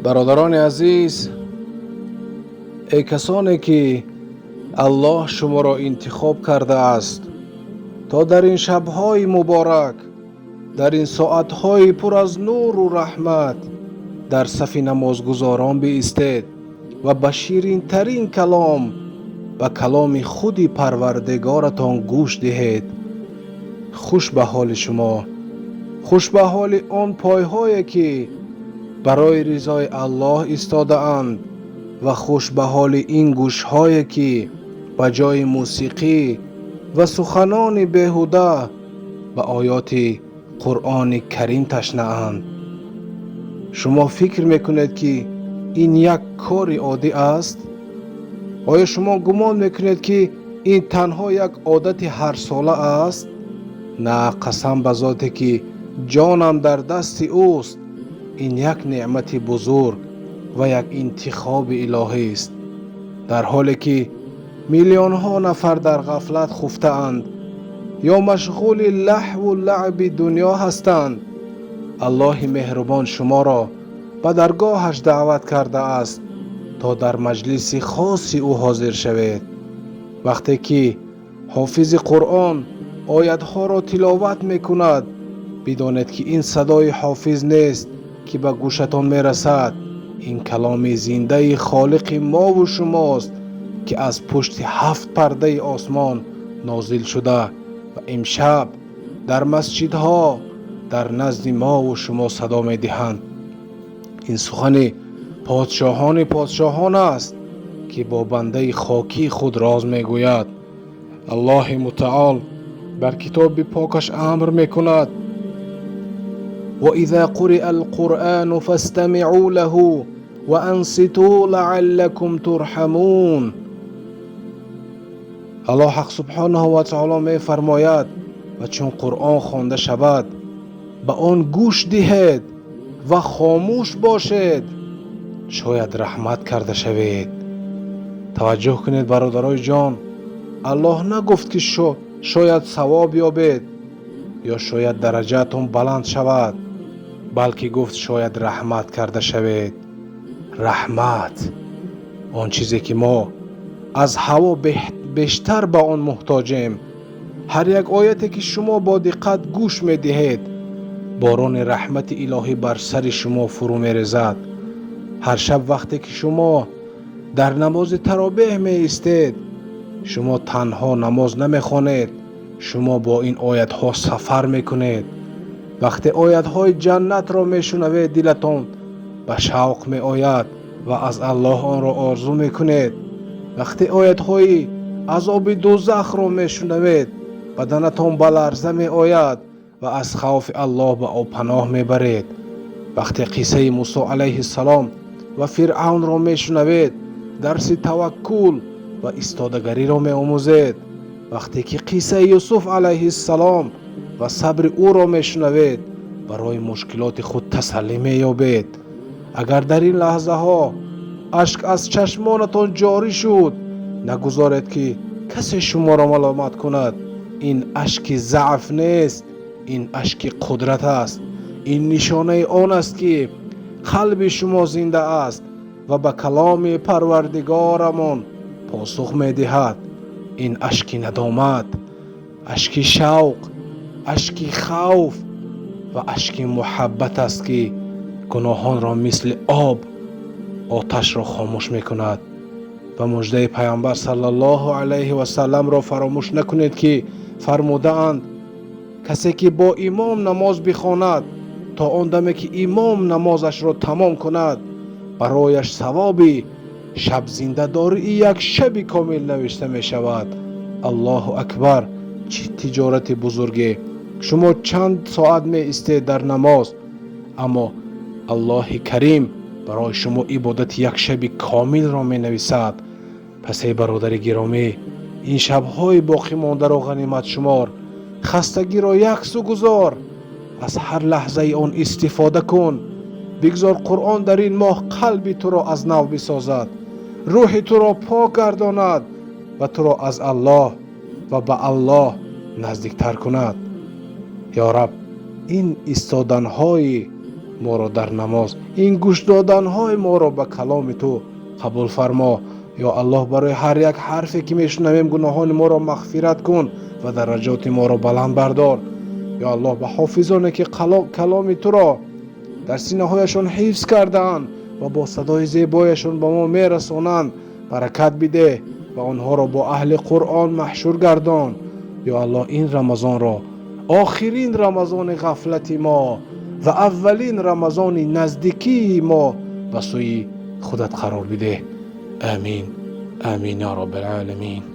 برادران عزیز، ای کسانی که الله شما را انتخاب کرده است تا در این شب‌های مبارک، در این ساعت‌های پر از نور و رحمت در صف نمازگزاران بایستید و به شیرین‌ترین کلام و کلام خود پروردگارتان گوش دهید. خوش به حال شما، خوش به حال آن پای‌هایی که برای رضای الله ایستاده اند و خوش به حال این گوش‌هایی که به جای موسیقی و سخنان بیهوده به آیات قرآن کریم تشنه اند. شما فکر میکنید که این یک کار عادی است؟ آیا شما گمان میکنید که این تنها یک عادت هر ساله است؟ نه، قسم به ذاتی که جانم در دست اوست، این یک نعمت بزرگ و یک انتخاب الهی است. در حالی که میلیون ها نفر در غفلت خفته اند یا مشغول لهو و لعب دنیا هستند، الله مهربان شما را به درگاهش دعوت کرده است تا در مجلس خاص او حاضر شوید. وقتی که حافظ قرآن آیت‌ها را تلاوت می‌کند، بدانید که این صدای حافظ نیست که به گوشتان می‌رسد. این کلام زنده خالق ما و شماست که از پشت 7 پرده آسمان نازل شده و امشب در مسجدها در نزد ما و شما صدا می‌دهند. این سخن پادشاهان است که با بنده خاکی خود راز میگوید. الله متعال بر کتاب پاکش امر میکند: و اذا قرئ القرآن فاستمعوا له و انصتوا لعلكم ترحمون. الله حق سبحانه و تعالی میفرماید و چون قرآن خوانده شود به آن گوش دهید و خاموش باشید، شاید رحمت کرده شوید. توجه کنید برادرای جان، الله نگفت که شاید ثواب یابید یا شاید درجاتون بلند شود، بلکه گفت شاید رحمت کرده شوید. رحمت، آن چیزی که ما از هوا بیشتر به آن محتاجیم. هر یک آیتی که شما با دقت گوش می دهید، باران رحمت الهی بر سر شما فرو می ریزد. هر شب وقتی که شما در نماز تراویح می ایستید، شما تنها نماز نمی خوانید، شما با این آیت ها سفر می کنید. وقتی آیت های جنت را می شنوید، دلتان به شوق می آید و از الله آن را آرزو می کنید. وقتی آیت های عذاب دوزخ را می شنوید، بدنتان به لرزه می آید و از خوف الله به او پناه می برید. وقتی قصه موسی علیه السلام و فرعون را می شنوید، درس توکل و ایستادگی را می آموزید. وقتی که قصه یوسف علیه السلام و صبر او را می شنوید، برای مشکلات خود تسلی می یابید. اگر در این لحظه ها اشک از چشمانتان جاری شد، نگذارید که کسی شما را ملامت کند. این اشک ضعف نیست، این اشک قدرت است. این نشانه آن است که قلب شما زنده است و به کلام پروردگارمان پاسخ می دهد. این اشک ندامت، اشک شوق، اشک خوف و اشک محبت است که گناهان را مثل آب آتش را خاموش می کند. و مژده پیامبر صلی الله علیه و سلم را فراموش نکنید که فرموده اند کسی که با امام نماز بخواند تا آن دمی که امام نمازش را تمام کند، برایش ثواب شب زنده داری یک شب کامل نوشته می شود. الله اکبر، چه تجارت بزرگی! شما چند ساعت می ایستید در نماز، اما الله کریم برای شما عبادت یک شب کامل را می نویسد. پس ای برادر گرامی، این شب‌های باقی مانده را غنیمت شمار. خستگی را یک سو گذار، از هر لحظه آن استفاده کن. بگذار قرآن در این ماه قلب تو را از نو بسازد، روح تو را پاک گرداند و تو را از الله و به الله نزدیکتر کند. یا رب، این ایستادن‌های ما را در نماز این گوش دادن های ما را به کلام تو قبول فرما. یا الله برای هر یک حرفی که میشنویم گناهان ما را مغفرت کن و درجات ما را بلند بردار. یا الله به حافظانی که کلام تو را در سینه هایشان حفظ کردند و با صدای زیبایشان به ما میرسانند برکت بده و آنها را با اهل قرآن محشور گردان. یا الله این رمضان را آخرین رمضان غفلت ما و اولین رمضان نزدیکی ما به سوی خودت قرار بده. آمین آمین یا رب العالمین.